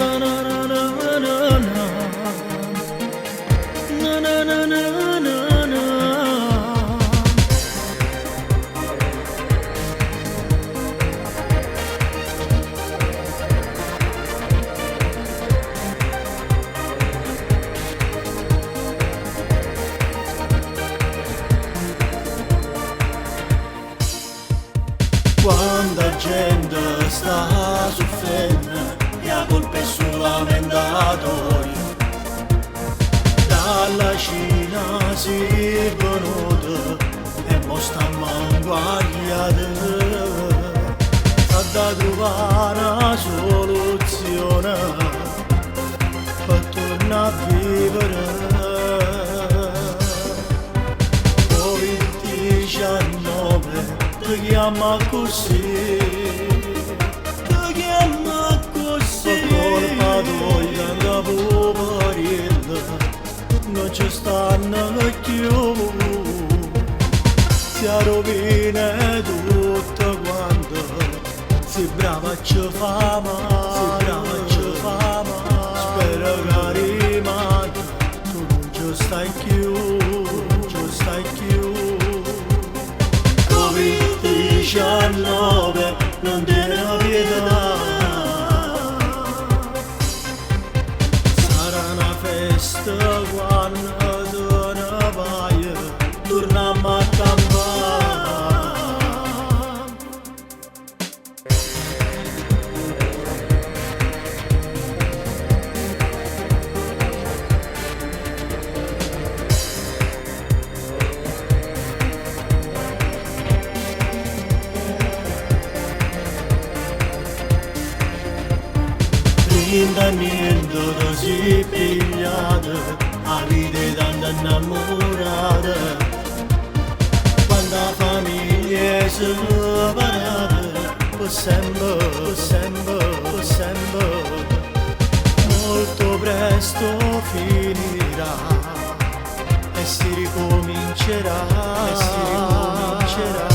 Na na na na na na. Na na na na na na. Quanta gente sta soffrendo, la colpa è sua mandatoria. Dalla Cina si è venuta e mo stiamo inguagliati. S'ha da trovare una soluzione per tornare a vivere. Covid-19 ti chiama così, ti chiama così. Per colpa tua da poverilla non ci stanno più, si rovina tutto quanto, si brava ci fa male, si brava ci fa male. Spero che rimani, tu non ci stai più, non ci stai più. Covid-19 non te ne pietà, sarà una festa quando te ne vai, torniamo a campare. Niente da si pigliata, la vita è tanto innamorata. Quando la famiglia è separata, per sempre, per sempre, per sempre. Molto presto finirà e si ricomincerà, e si ricomincerà.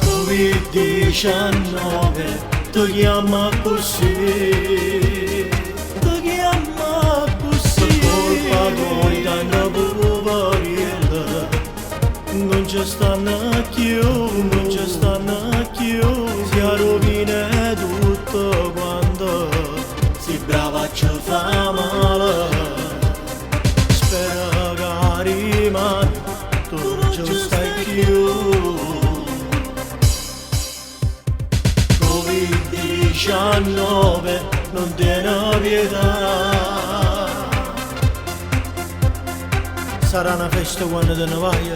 Covid-19 ti chiama così, ti chiama così. Per colpa tua tanto poverilla non ci stanno più, non ci stanno più. Si rovina tutto quando si brava ci fa male. Spero che rimani, tu non ci stai più. Covid-19 non te ne pietà, sarà una festa quando te ne vai,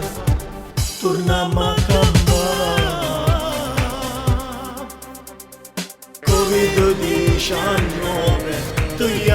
torniamo a campare. Covid-19 ti